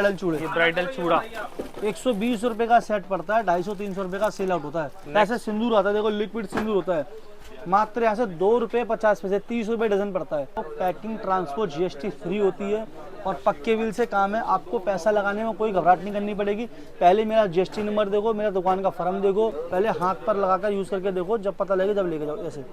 Bridal चूड़े, ये bridal चूड़ा 120 रुपए का सेट पड़ता है, 250-300 रुपए का सेल आउट होता है। ऐसे सिंदूर आता है, देखो लिक्विड सिंदूर होता है, मात्र यहाँ से 2 रुपए 50 पैसे, 30 रुपए डजन पड़ता है। तो पैकिंग, ट्रांसपोर्ट, जीएसटी फ्री होती है और पक्के बिल से काम है। आपको पैसा लगाने में कोई घबराहट नहीं करनी पड़ेगी। पहले मेरा जीएसटी नंबर देखो, मेरा दुकान का फर्म देखो, पहले हाथ पर लगाकर यूज करके देखो, जब पता लगे जब लेके जाओ। ऐसे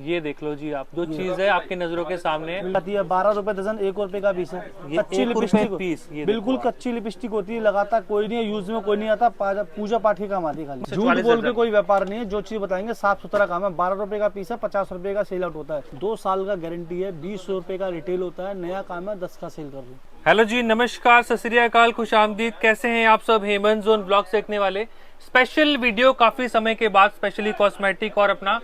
ये देख लो जी, आप जो चीज है आपकी नजरों के सामने आती है, 12 रुपए डजन, 1 रुपए का पीस है। ये कच्ची 1 रुपए लिपस्टिक पीस, ये बिल्कुल कच्ची लिपस्टिक होती है, लगाता कोई नहीं है, यूज में कोई नहीं आता, पूजा पाठ के काम आती है खाली। झूठ बोल के कोई व्यापार नहीं है, जो चीज बताएंगे साफ सुथरा काम है। 12 रुपए का पीस है, 50 रुपए का सेल आउट होता है, 2 साल का गारंटी है, 20 रुपए का रिटेल होता है, नया काम है, 10 का सेल कर लो। हेलो जी, नमस्कार, सत श्री अकाल, खुश आमदीद। कैसे हैं आप सब हेमंत जोन ब्लॉग्स देखने वाले। स्पेशल वीडियो काफी समय के बाद, स्पेशली कॉस्मेटिक और अपना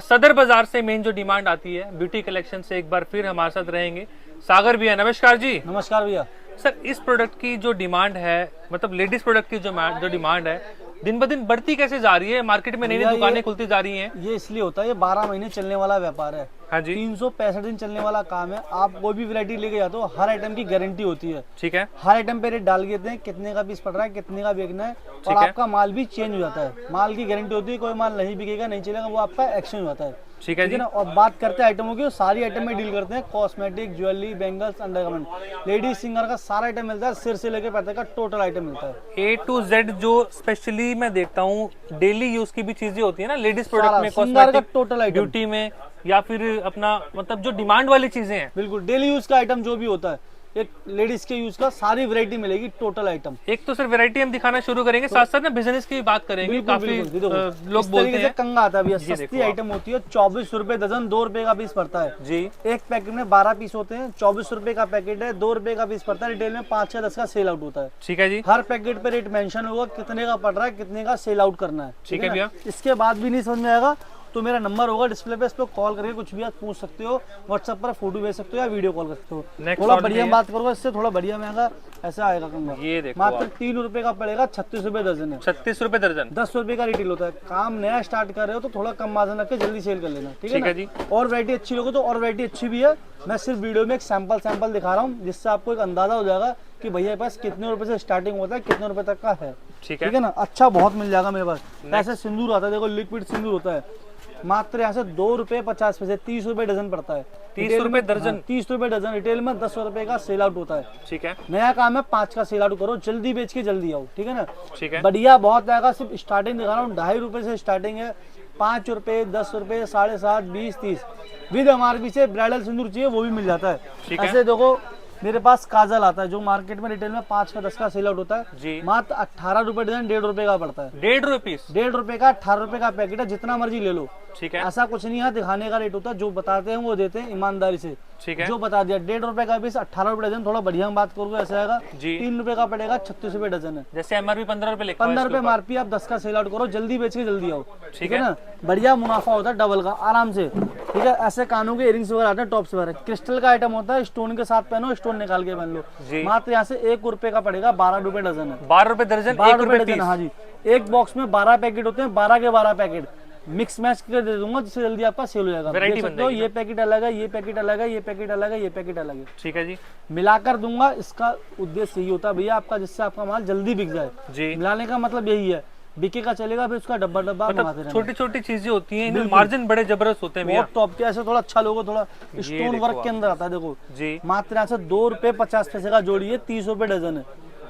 सदर बाजार से मेन जो डिमांड आती है ब्यूटी कलेक्शन से, एक बार फिर हमारे साथ रहेंगे सागर भैया। नमस्कार जी। नमस्कार भैया। सर, इस प्रोडक्ट की जो डिमांड है, मतलब लेडीज प्रोडक्ट की जो डिमांड है, दिन ब दिन बढ़ती कैसे जा रही है? मार्केट में नई नई दुकानें खुलती जा रही हैं। ये इसलिए होता है, ये 12 महीने चलने वाला व्यापार है। हाँ जी, 365 दिन चलने वाला काम है। आप कोई भी वैरायटी लेके जाते हो, हर आइटम की गारंटी होती है। ठीक है। हर आइटम पे रेट डाल के देते हैं, कितने का पीस पड़ रहा है, कितने का बेचना है, और आपका माल भी चेंज हो जाता है। माल की गारंटी होती है, कोई माल नहीं बिकेगा, नहीं चलेगा, वो आपका एक्सचेंज हो जाता है। ठीक है जी। ना। और बात करते हैं आइटमों की, सारी आइटम में डील करते हैं। Cosmetic, jewellery, bangles, undergarment, ladies सिंगर का सारा आइटम मिलता है, सिर से लेकर पैर तक का टोटल आइटम मिलता है। A to Z जो स्पेशली मैं देखता हूँ डेली यूज की भी चीजें होती है ना लेडीज प्रोडक्ट में, सिंगार का कॉस्मेटिक, टोटल आइटम, ब्यूटी में, या फिर अपना मतलब जो डिमांड वाली चीजें हैं, बिल्कुल डेली यूज का आइटम जो भी होता है, एक लेडीज के यूज का सारी वैरायटी मिलेगी, टोटल आइटम। एक तो सिर्फ वैरायटी हम दिखाना शुरू करेंगे, साथ साथ ना बिजनेस की बात करेंगे। काफी लोग बोलते हैं कंगा आता है भैया, सस्ती आइटम होती है, 24 रुपए डजन, 2 रुपए का पीस पड़ता है जी। एक पैकेट में 12 पीस होते हैं, 24 रुपए का पैकेट है, 2 रुपए का पीस पड़ता है। रिटेल में 5 या 10 का सेल आउट होता है। ठीक है जी। हर पैकेट पे रेट मेंशन होगा, कितने का पड़ रहा है, कितने का सेल आउट करना है। ठीक है भैया। इसके बाद भी नहीं समझ में आएगा तो मेरा नंबर होगा डिस्प्ले पे, इस पर कॉल करके कुछ भी आप पूछ सकते हो। व्हाट्सएप पर फोटो भेज सकते हो या वीडियो कॉल कर सकते हो। थोड़ा बढ़िया बात करूंगा, इससे थोड़ा बढ़िया महंगा ऐसा आएगा कंगा। ये देखो, मात्र 3 रुपए का पड़ेगा, 36 रुपए दर्जन है। 36 रुपए दर्जन, 10 रुपए का रिटेल होता है। काम नया स्टार्ट कर रहे हो तो थोड़ा कम मार्जिन रख के जल्दी सेल कर लेना। ठीक है जी। और वैरायटी अच्छी लोगे तो और वैरायटी अच्छी भी है। मैं सिर्फ वीडियो में एक सैंपल दिखा रहा हूँ, जिससे आपको एक अंदाजा हो जाएगा कि भैया के पास कितने रुपए से स्टार्टिंग होता है, कितने रुपए तक का है। ठीक है ना। अच्छा बहुत मिल जाएगा मेरे पास। ऐसे सिंदूर आता है, देखो लिक्विड सिंदूर होता है, मात्र यहाँ से 2 रुपए 50 पैसे, 30 रुपए डजन पड़ता है। 30 रुपए दर्जन, 30 रुपए डजन। रिटेल में 10 रुपए का सेल आउट होता है। ठीक है। नया काम है, 5 का सेल आउट करो, जल्दी बेच के जल्दी आओ। ठीक है ना। ठीक है। बढ़िया बहुत आएगा। सिर्फ स्टार्टिंग दिखा रहा हूँ, 2.5 रुपए से स्टार्टिंग है, 5 रुपए, 10 रुपए, 7.5, 20, 30 विद MRP से। ब्राइडल सिंदूर चाहिए वो भी मिल जाता है। ऐसे देखो मेरे पास काजल आता है, जो मार्केट में रिटेल में 5 का 10 का सेल आउट होता है जी। मात्र 18 रुपए डजन, 1.5 रुपए का पड़ता है। 1.5 रुपए पीस, 1.5 रुपए का 18 रुपए का पैकेट है, जितना मर्जी ले लो। ठीक है। ऐसा कुछ नहीं है, दिखाने का रेट होता है, जो बताते हैं वो देते हैं ईमानदारी से। ठीक है। जो बता दिया 1.5 रुपए का पीस, 18 रुपए डजन। थोड़ा बढ़िया बात करूंगा ऐसा आएगा जी। 3 रुपए का पड़ेगा, 36 रुपए डजन है। जैसे MRP 15 रुपए लिखा है, 15 रुपए MRP, आप 10 का सेल आउट करो, जल्दी बेच के जल्दी आओ। ठीक है ना। बढ़िया मुनाफा होता है, डबल का आराम से। ठीक है। ऐसे कानों के इयरिंग्स वगैरह आते हैं, टॉप्स वगैरह, क्रिस्टल का आइटम होता है, स्टोन के साथ पहनो, स्टोन निकाल के पहन लो। मात्र यहाँ से 1 रुपए का पड़ेगा, 12 रुपए डजन है। 12 रुपए दर्जन, 12 1 रुपए रुपए डजन। हाँ जी। एक बॉक्स में 12 पैकेट होते हैं, 12 के 12 पैकेट मिक्स मैच करके दे दूंगा, जिससे जल्दी आपका सेल हो जाएगा। वैरायटी बन जाएगी। ये पैकेट अलग है, ये पैकेट अलग है, ये पैकेट अलग है, ये पैकेट अलग है। ठीक है जी। मिलाकर दूंगा। इसका उद्देश्य यही होता है भैया आपका, जिससे आपका माल जल्दी बिक जाए जी। मिलाने का मतलब यही है, बिकेगा चलेगा, फिर उसका डब्बा मंगाते रहना। छोटी छोटी चीजें होती हैं, इनमें मार्जिन बड़े जबरदस्त होते हैं भैया। टॉप के ऐसे थोड़ा अच्छा लोगो, थोड़ा स्टोन वर्क के अंदर आता है। देखो जी। मात्र यहाँ से 2 रुपए 50 पैसे का जोड़ी है, 30 रुपए डजन है,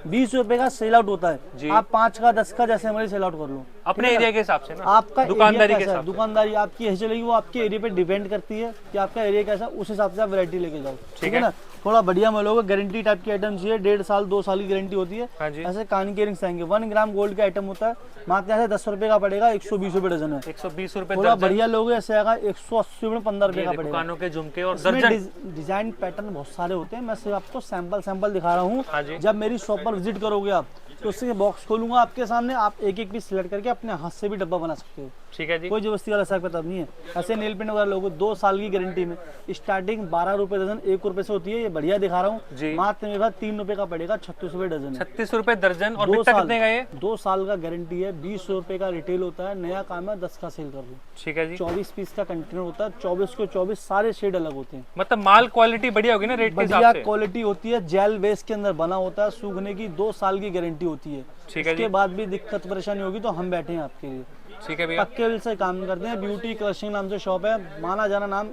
20 रुपए का सेल आउट होता है। आप 5 का 10 का जैसे हमारी सेल आउट कर लो अपने एरिया के हिसाब से ना। आपका दुकानदारी के हिसाब, दुकानदारी आपकी ऐसी चलेगी, वो आपके एरिया पे डिपेंड करती है कि आपका एरिया कैसा, उस हिसाब से आप वैरायटी लेके जाओ। ठीक है ना। थोड़ा बढ़िया मिलोगे, गारंटी टाइप की आइटम चाहिए, 1.5 साल 2 साल की गारंटी होती है। ऐसे कान के रिंग्स आएंगे, 1 ग्राम गोल्ड का आइटम होता है, मात्र यहाँ से 10 रुपए का पड़ेगा, 120 रुपए डजन है। 120 रुपए थोड़ा बढ़िया लोगे ऐसे आएगा, 180 रुपए 15 रुपए का पड़ेगा। कानों के झुमके और दर्जन डिजाइन पैटर्न बहुत सारे होते हैं। मैं सिर्फ आपको सैंपल दिखा रहा हूँ। जब मेरी शॉप पर विजिट करोगे आप, तो उससे बॉक्स खोलूंगा आपके सामने, आप एक एक पीस सिलेक्ट करके अपने हाथ से भी डब्बा बना सकते हो। ठीक है जी। कोई जबरदस्ती वाला हिसाब किताब नहीं है। ऐसे नेल पेंट वगैरह लोगों 2 साल की गारंटी में स्टार्टिंग 12 रुपए दर्जन, 1 रुपए से होती है। ये बढ़िया दिखा रहा जी। हूँ, मात्र मेरे पास 3 रुपए का पड़ेगा, 36 रुपए डजन है। 36 रुपए दर्जन। और 2 बिकता साल कितने का ये? 2 साल का गारंटी है, 20 रुपए का रिटेल होता है। नया काम है, 10 का सेल कर लो। ठीक है जी। 24 पीस का कंटेनर होता है, 24 को 24 सारे शेड अलग होते हैं। मतलब माल क्वालिटी बढ़िया होगी ना रेट के बढ़िया हिसाब से? क्वालिटी होती है, जेल बेस के अंदर बना होता है, सूखने की 2 साल की गारंटी होती है। ठीक है इसके जी। बाद भी दिक्कत परेशानी होगी तो हम बैठे हैं आपके लिए। ठीक है भैया। पक्के बिल से काम करते हैं, ब्यूटी क्रशिंग नाम से शॉप है, माना जाना नाम,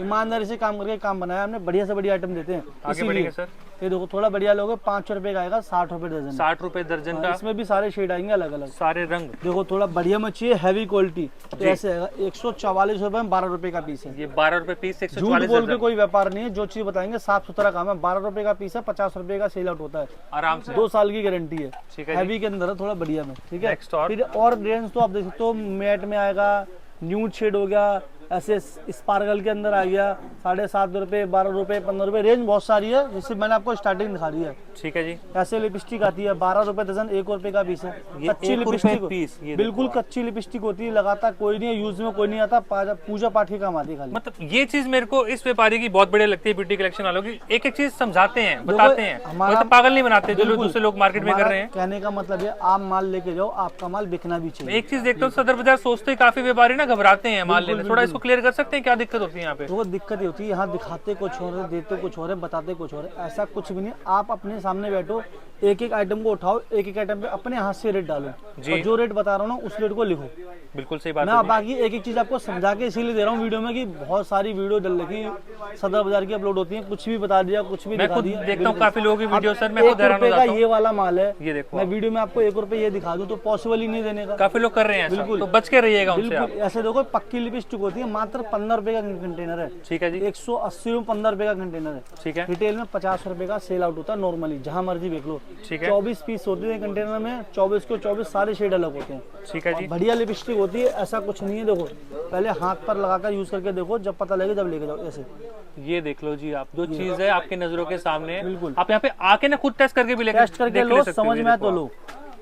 ईमानदारी से काम करके काम बनाया हमने, बढ़िया से बढ़िया आइटम देते हैं। आगे इसीलिए बढ़ेंगे सर। ये देखो थोड़ा बढ़िया लोगे, 5 रुपए का आएगा, 60 रुपए दर्जन। 60 रुपए दर्जन का। इसमें भी सारे शेड आएंगे अलग अलग, सारे रंग। देखो थोड़ा बढ़िया मच्छी है, हैवी क्वालिटी, तो ऐसे आएगा 144 रुपए में 12 रुपए का पीस है। ये 12 रुपए पीस, झूठ 144 बोल के दर्जन। कोई व्यापार नहीं है, जो चीज बताएंगे साफ सुथरा काम है। 12 रुपए का पीस है, 50 रुपए का सेल आउट होता है, आराम से। 2 साल की गारंटी है। ठीक है हैवी के अंदर है, थोड़ा बढ़िया में। ठीक है, Next और? फिर और रेंज तो आप देख सकते हो, मैट में आएगा, न्यूड शेड हो गया, ऐसे स्पार्कल के अंदर आ गया, 7.5 रुपए, 12 रुपए, 15 रुपए, रेंज बहुत सारी है, जिससे मैंने आपको स्टार्टिंग दिखा दी है। ठीक है जी। ऐसे लिपस्टिक आती है, 12 रुपए दर्जन, 1 रुपए का पीस है। ये कच्ची 1 रुपए लिपस्टिक पीस, ये बिल्कुल कच्ची लिपस्टिक होती है, लगातार कोई नहीं है, यूज में कोई नहीं आता, पूजा पाठ के काम आती है खाली। मतलब ये चीज मेरे को इस व्यापारी की बहुत बढ़िया लगती है, ब्यूटी कलेक्शन वालों की। एक एक चीज समझाते हैं, बताते हैं, मतलब पागल नहीं बनाते जो लोग दूसरे लोग मार्केट में कर रहे हैं। कहने का मतलब है आप माल लेके जाओ, आपका माल बिकना भी चाहिए। एक चीज देखता हूँ, सदर बाजार सोचते ही काफी व्यापारी ना घबराते हैं माल लेने। थोड़ा इसको क्लियर कर सकते हैं, क्या दिक्कत होती है यहाँ पे? तो वो दिक्कत ही होती है, यहाँ दिखाते कुछ और है, देते कुछ और है, बताते कुछ और है, ऐसा कुछ भी नहीं। आप अपने सामने बैठो, एक एक आइटम को उठाओ, एक एक आइटम पे अपने हाथ से रेट डालो, जी। और जो रेट बता रहा हूँ ना उस रेट को लिखो। बिल्कुल सही बात मैं है। बाकी एक एक चीज आपको समझा के इसीलिए दे रहा हूँ वीडियो में, कि बहुत सारी वीडियो डल रखी सदर बाजार की अपलोड होती है, कुछ भी बता दिया, कुछ भी मैं दिखा खुद दिया। देखता हूँ काफी लोगों की वीडियो सर, मैं 1 खुद हैरान हो रुपए का जाता हूँ। ये वाला माल है, ये देखो मैं वीडियो में आपको 1 रुपए ये दिखा दूं तो पॉसिबल ही नहीं देने का। काफी लोग कर रहे हैं ऐसा, बिल्कुल। तो बच के रहिएगा उनसे आप। बिल्कुल, ऐसे देखो पक्की लिपस्टिक होती है, मात्र 15 रुपए का कंटेनर है। ठीक है जी। 180 में 15 रुपए का कंटेनर है। ठीक है। रिटेल में 50 रुपए का सेल आउट होता है नॉर्मली, जहां मर्जी देख लो। ठीक है। 24 पीस होते हैं कंटेनर में, 24 को 24 सारे शेड अलग होते हैं। ठीक है जी। बढ़िया लिपस्टिक होती है, ऐसा कुछ नहीं है। देखो पहले हाथ पर लगाकर यूज करके देखो, जब पता लगे जब लेके जाओ। ऐसे ये देख लो जी आप, जो चीज है आपकी नजरों के सामने है। बिल्कुल। आप यहाँ पे आके ना खुद टेस्ट करके भी लेके टेस्ट करके देख लो, ले सकते हो। समझ ये में आए देखो तो आप। लो।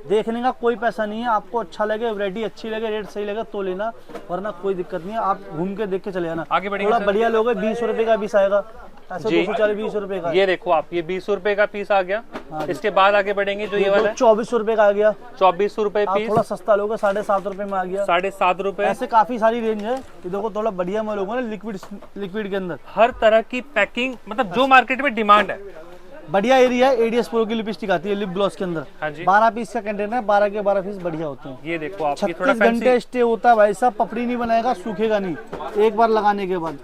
देखने का कोई पैसा नहीं है, आपको अच्छा लगे, वैरायटी अच्छी लगे, रेट सही लगे तो लेना, वरना कोई दिक्कत नहीं है। आप घूम के देख के चले जाना। आगे बढ़ेंगे थोड़ा सर। बढ़िया लोगे, 20 रुपए का पीस आएगा, ऐसे जी। 240-20 रुपए का। ये देखो आप, ये 20 रुपए का पीस आ गया। हाँ जी। इसके बाद आगे बढ़ेंगे, जो ये वाला है 24 रुपए का आ गया। 24 रुपए आप पीस, थोड़ा सस्ता लोगे, 7.5 रुपए में आ गया। 7.5 रुपए। ऐसे काफी सारी रेंज है। ये देखो थोड़ा बढ़िया में लोगों ने लिक्विड के अंदर हर तरह की पैकिंग, मतलब जो मार्केट में डिमांड है। बढ़िया एरिया है। एडीएस प्रो की लिपस्टिक आती है लिप ग्लॉस के अंदर। हाँ जी। 12 पीस का कंटेनर है, 12 के 12 पीस बढ़िया होते हैं। ये देखो आप, ये थोड़ा 36 घंटे फैंसी। स्टे होता है भाई साहब, पपड़ी नहीं बनाएगा, सूखेगा नहीं एक बार लगाने के बाद।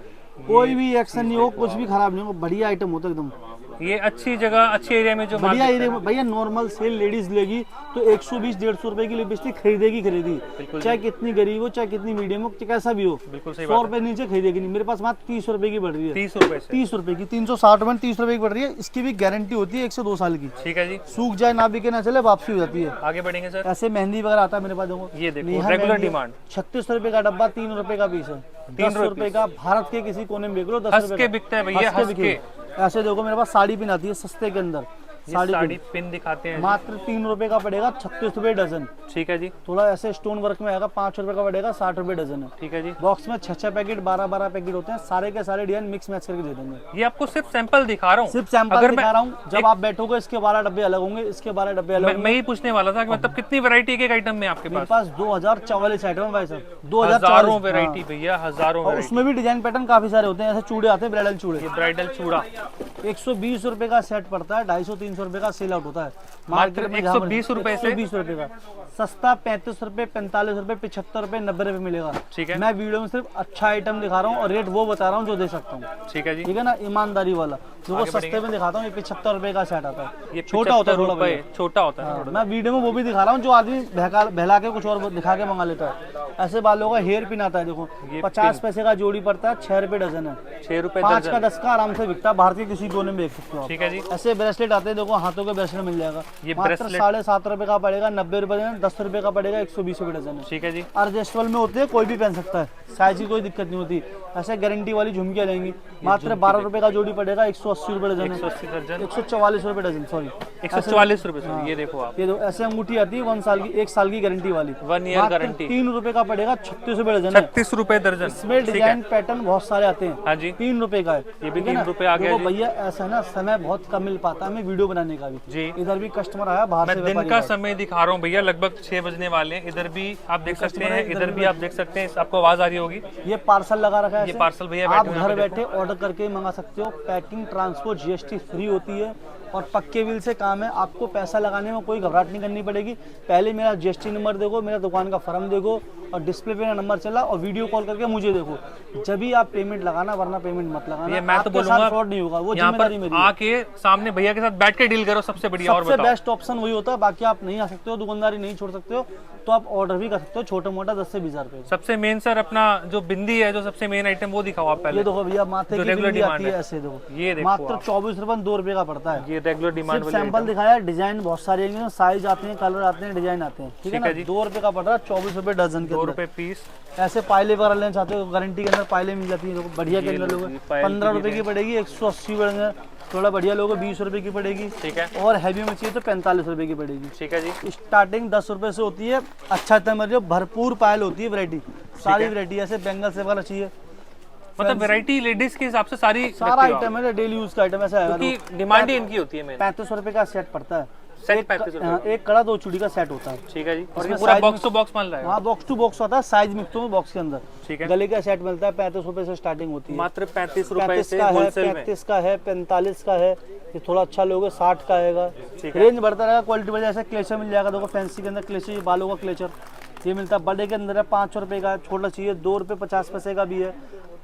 कोई भी एक्शन नहीं हो, कुछ भी खराब नहीं हो, बढ़िया आइटम होता है एकदम। ये अच्छी जगह, अच्छे एरिया में जो बढ़िया मार्केट एरिया में भैया नॉर्मल सेल लेडीज लेगी तो 120-150 रुपए की लिपस्टिक खरीदेगी। बिल्कुल। चाहे कितनी गरीब हो, चाहे कितनी मीडियम हो, चाहे कैसा भी हो, बिल्कुल सही 100 बात रुपए नीचे खरीदेगी नहीं। मेरे पास मात्र 30 रुपए की बढ़ रही है। 30 रुपए से। 30 रुपए की, 360 में 30 रुपए की बढ़ रही है। इसकी भी गारंटी होती है 1 से 2 साल की। ठीक है जी। सूख जाए ना बिके ना चले, वापसी हो जाती है। आगे बढ़ेंगे सर। ऐसे मेहंदी वगैरह आता है मेरे पास, देखो ये देखो, नेहा रेगुलर मेहंदी है, डिमांड। 36 रुपए का डब्बा, 3 रुपए का पीस है। 10 रुपए का, भारत के किसी कोने में बेच लो, 10 हंस रुपए के का। बिकता है भैया, हंस के हंस के। बिके। ऐसे देखो मेरे पास साड़ी पिन आती है सस्ते के अंदर, ये साड़ी पिन पिन दिखाते हैं। मात्र 3 रुपए का पड़ेगा, 36 रुपए डजन। ठीक है जी। थोड़ा ऐसे स्टोन वर्क में आएगा, 5 रुपए का पड़ेगा, 60 रुपए डजन है। ठीक है जी। बॉक्स में 6 पैकेट, 12 पैकेट होते हैं, सारे के सारे डिजाइन मिक्स मैच करके दे देंगे। ये आपको सिर्फ सैंपल दिखा रहा हूँ। सिर्फ सैंपल अगर दिखा मैं रहा हूँ, जब आप बैठोगे इसके 12 डब्बे अलग होंगे, इसके 12 डब्बे अलग होंगे। मैं ही पूछने वाला था कि मतलब कितनी वैरायटी के आइटम में आपके मेरे पास? पास 2044 आइटम है भाई साहब, हजारों 2044 वैरायटी भैया, हजारों और वैरायटी। उसमें भी डिजाइन पैटर्न काफी सारे होते हैं। ऐसे चूड़े आते हैं, ब्राइडल चूड़े, ये ब्राइडल चूड़ा 120 रुपए का सेट पड़ता है, 250-300 रुपए का सेल आउट होता है मात्र 120 रुपए से। 120 रुपए का सस्ता, 35 रुपए, 45 रुपए, 75 रुपए, 90 रुपए मिलेगा। ठीक है। मैं वीडियो में सिर्फ अच्छा आइटम दिखा रहा हूँ और रेट वो बता रहा हूँ जो दे सकता हूँ। ठीक है जी। ठीक है ना, ईमानदारी वाला। जो आगे सस्ते में दिखाता हूँ, ये 75 रुपए का सेट आता है। ये छोटा होता है, 75 थोड़ा रुपए, छोटा होता है हाँ, थोड़ा। मैं वीडियो में वो भी दिखा रहा हूँ जो आदमी बहला के कुछ और दिखा के मंगा लेता है। ऐसे बालों का हेयर पिन आता है, देखो ये 50 पैसे का जोड़ी पड़ता है, 6 रुपए डजन है। 6 रुपए 5 का दर्जन। 10 का आराम से बिकता है, भारत के किसी कोने में देख सकते हो आप। ठीक है जी। ऐसे ब्रेसलेट आते हैं, देखो हाथों के ब्रेसलेट मिल जाएगा, ये मात्र ब्रेसलेट 7.5 रुपए का पड़ेगा, 90 रुपए डजन, 10 रुपए का पड़ेगा, 120 रुपए डजन है। ठीक है जी। एडजस्टेबल में होते हैं, कोई भी पहन सकता है, साइज की कोई दिक्कत नहीं होती। ऐसे गारंटी वाली झुमकियां लेंगी, मात्र 12 रुपए का जोड़ी पड़ेगा, 180 रुपए डजन है, 180 दर्जन, 144 रुपए डजन, सॉरी 144 रुपए से। ये देखो आप, ये दो ऐसे अंगूठी आती है 1 साल की गारंटी वाली, 1 ईयर गारंटी, 3 रुपए का पड़ेगा, 36 रुपए डजन है। 36 रुपए दर्जन। इसमें डिजाइन पैटर्न बहुत सारे आते हैं। हाँ जी। 3 रुपए का है, ये भी ठीक है 3 ना? रुपए आ गया देखो जी। भैया ऐसा है ना, समय बहुत कम मिल पाता है हमें वीडियो बनाने का भी जी। इधर भी कस्टमर आया बाहर मैं से, दिन व्यापारी का आया। समय दिखा रहा हूँ भैया, लगभग 6 बजने वाले हैं। इधर भी आप देख सकते कस्टमर हैं, है, इधर भी आप देख सकते हैं, आपको आवाज आ रही होगी। ये पार्सल लगा रखा है ये ऐसे। पार्सल भैया आप बैठे हुए हैं घर यहाँ पे, बैठे ऑर्डर करके ही मंगा सकते हो। पैकिंग, ट्रांसपोर्ट, जीएसटी फ्री होती है और पक्के बिल से काम है। आपको पैसा लगाने में कोई घबराहट नहीं करनी पड़ेगी। पहले मेरा जीएसटी नंबर देखो, मेरा दुकान का फॉर्म देखो और डिस्प्ले पे मेरा नंबर चला और वीडियो कॉल करके मुझे देखो, जब भी आप पेमेंट लगाना, वरना पेमेंट मत लगाना। ये मैं तो आपके बोलूंगा साथ फ्रॉड नहीं होगा, वो यहाँ जिम्मेदारी पर मेरी है। आके सामने भैया के साथ बैठ के डील करो, सबसे बढ़िया। और सबसे बताओ, बेस्ट ऑप्शन वही होता है। बाकी आप नहीं आ सकते हो, दुकानदारी नहीं छोड़ सकते हो, तो आप ऑर्डर भी कर सकते हो, छोटा मोटा 10 से 20 हज़ार रुपए। सबसे मेन सर अपना जो बिंदी है, जो सबसे मेन आइटम, वो दिखाओ आप पहले। ये देखो भैया, माथे जो की regular बिंदी डिमांड आती है है। ऐसे, देखो ये देखो मात्र आप। 24 रुपए 2 रुपए का पड़ता है। ये रेगुलर डिमांड सिर्फ वाली सैंपल आइटम। दिखाया, डिजाइन बहुत सारे हैं, साइज आते हैं, कलर आते हैं, डिजाइन आते हैं, ठीक है ना। जी। 2 रुपए का पड़ रहा है, 24 रुपए डजन के 2 अंदर। रुपए पीस। ऐसे पायले वगैरह लेना चाहते हो, गारंटी के अंदर पायले मिल जाती है, देखो बढ़िया के अंदर लोगे, 15 रुपए की पड़ेगी, 180 बढ़ेंगे, थोड़ा बढ़िया लोगे 20 रुपए की पड़ेगी, ठीक है। और हैवी में चाहिए तो 45 रुपए की पड़ेगी। ठीक है जी। स्टार्टिंग 10 रुपए से होती है। अच्छा जो भरपूर पायल होती है, वैरायटी, सारी वैरायटी, ऐसे बेंगल से वगैरह चाहिए, मतलब वैरायटी लेडीज के हिसाब से सारी सारा रखते हो आप। आइटम है, डेली यूज का आइटम ऐसा है। क्योंकि डिमांड ही इनकी होती है मेन। 35 रुपए का सेट पड़ता है, सेट 35 रुपए। एक कड़ा 2 चूड़ी का सेट होता है। ठीक है जी। और ये इसमें पूरा size बॉक्स टू बॉक्स माल रहा है। हाँ, बॉक्स टू बॉक्स होता है, साइज मिक्स में बॉक्स के अंदर। ठीक है। गले का सेट मिलता है, 35 रुपए से स्टार्टिंग होती है। मात्र 35 रुपए 35 से का है, होलसेल में। 35 का है, 45 का है, ये थोड़ा अच्छा लोगे 60 का आएगा। ठीक है। रेंज बढ़ता रहेगा, क्वालिटी बढ़ जाएगा। क्लेचर मिल जाएगा, देखो फैंसी के अंदर क्लेचर, ये बालों का क्लेचर ये मिलता है। बड़े के अंदर है 5 रुपए का, छोटा चाहिए 2 रुपए 50 पैसे का भी है।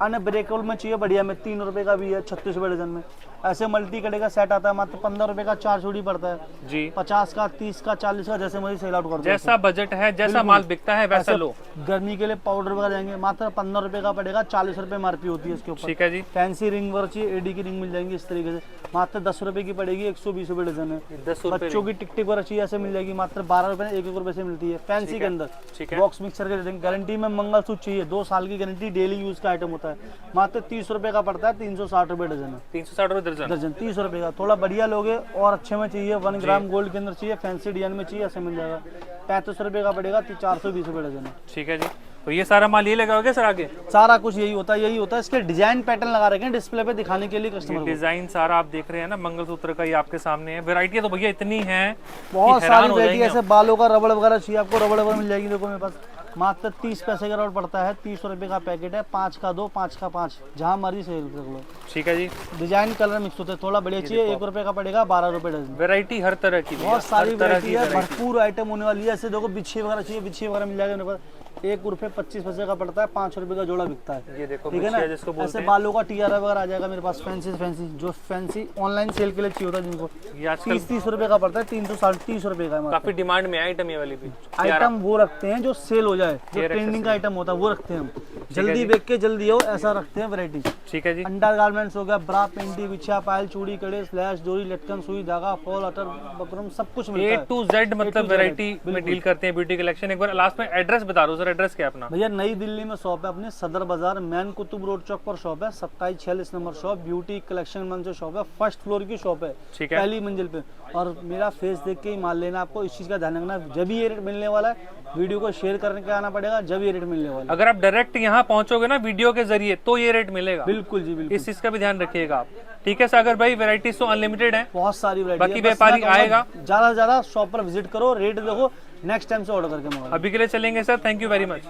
अनब्रेकेबल में चाहिए बढ़िया में 3 रुपए का भी है, 36 रुपए डजन में। ऐसे मल्टी कड़े का सेट आता है, मात्र 15 रुपए का 4 जोड़ी पड़ता है। जी। 50 का, 30 का, 40 का, जैसे मर्जी सेल आउट कर दो। जैसा बजट है, जैसा माल बिकता है, वैसा ऐसे लो। गर्मी के लिए पाउडर वगैरह देंगे, मात्र 15 रुपए का पड़ेगा, 40 रुपए एमआरपी होती है इसके ऊपर। ठीक है जी। फैंसी रिंग वर्क चाहिए, एडी की रिंग मिल जाएंगी इस तरीके से, मात्र 10 रुपए की पड़ेगी, 120 रुपए डजन है। 10 रुपए। बच्चों की टिक टिक वर्क चाहिए, ऐसे मिल जाएगी, मात्र 12 रुपए 1 रुपए से मिलती है फैंसी के अंदर। ठीक है। बॉक्स मिक्सर के देंगे, गारंटी में मंगलसूत्र चाहिए, 2 साल की गारंटी, डेली यूज का आइटम होता है, मात्र 30 रुपए का पड़ता है, 360 रुपए डजन है। 360 रुपए दर्जन। दर्जन 30 रुपए का, थोड़ा बढ़िया लोगे और अच्छे में चाहिए, 1 ग्राम गोल्ड के अंदर चाहिए, फैंसी डिजाइन में चाहिए, ऐसे मिल जाएगा। 35 रुपए का पड़ेगा, 420 रुपए डजन है। ठीक है जी। तो ये सारा माल ये लगा होगा सर आगे? सारा कुछ यही होता है। इसके डिजाइन पैटर्न लगा रखे हैं डिस्प्ले पे दिखाने के लिए कस्टमर को। डिजाइन सारा आप देख रहे हैं ना, मंगलसूत्र का ये आपके सामने है। वैरायटी तो भैया इतनी है, बहुत हैरान सारी हो वैरायटी, जाएंगे ऐसे बालों का रबड़ वगैरह चाहिए आपको, रबड़ मिल जाएगी, देखो मेरे पास मात्र 30 पैसे का रबड़ पड़ता है, 30 रुपए का पैकेट है, 5 का 2, 5 का 5, जहाँ मर्जी सेल कर लो। ठीक है जी। डिजाइन कलर मिक्स होते हैं, थोड़ा बढ़िया चाहिए, 1 रुपए का पड़ेगा, 12 रुपए डजन। वैरायटी हर तरह की, बहुत सारी हर तरह वैरायटी की है, variety। भरपूर आइटम होने वाली है। ऐसे देखो बिछे वगैरह चाहिए, बिछे वगैरह मिल जाएगा मेरे पास, 1 रुपए 25 पैसे का पड़ता है, 5 रुपए का जोड़ा बिकता है। ये देखो ठीक है ना। बिछिया जिसको बोलते ऐसे हैं। बालों का टियारा वगैरह आ जाएगा मेरे पास, फैंसी जो फैंसी ऑनलाइन सेल के लिए चाहिए होता है जिनको, ये आजकल 30 रुपए का पड़ता है, 330 रुपए का है। काफी डिमांड में है आइटम ये वाली भी। आइटम वो रखते हैं जो सेल हो जाए, जो ट्रेंडिंग का आइटम होता है वो रखते हैं हम, जल्दी बेच के जल्दी हो, ऐसा रखते हैं वैरायटी। ठीक है जी। अंडर गारमेंट्स हो गया, ब्रा, पेंटी, बिछा, पायल, चूड़ी, कड़े, स्लैश, डोरी, लटकन, सुई, धागा, फॉल, अटर, बकरम, सब कुछ मिलता A है। to Z मतलब वैरायटी में डील करते हैं, ब्यूटी कलेक्शन। एक बार लास्ट में एड्रेस बता दो सर, एड्रेस क्या है अपना? भैया नई दिल्ली में शॉप है अपने, सदर बाजार मैन कुतुब रोड चौक पर शॉप है, 2746 नंबर शॉप, ब्यूटी कलेक्शन नाम से शॉप है, फर्स्ट फ्लोर की शॉप है, ठीक है। पहली मंजिल पे। और मेरा फेस देख के ही माल लेना, आपको इस चीज का ध्यान रखना, जब भी ये रेट मिलने वाला है, वीडियो को शेयर करने के आना पड़ेगा, जब ये रेट मिलने वाला है। अगर आप डायरेक्ट यहाँ पहुंचोगे ना वीडियो के जरिए, तो ये रेट मिलेगा। बिल्कुल जी, बिल्कुल। इस चीज का भी ध्यान रखिएगा आप। ठीक है सागर भाई, वैरायटीज तो अनलिमिटेड है, बहुत सारी वैरायटी बाकी व्यापारी आएगा, ज्यादा से ज्यादा शॉप पर विजिट करो, रेट देखो, नेक्स्ट टाइम से ऑर्डर करके मंगाओ। अभी के लिए चलेंगे sir, thank you very much.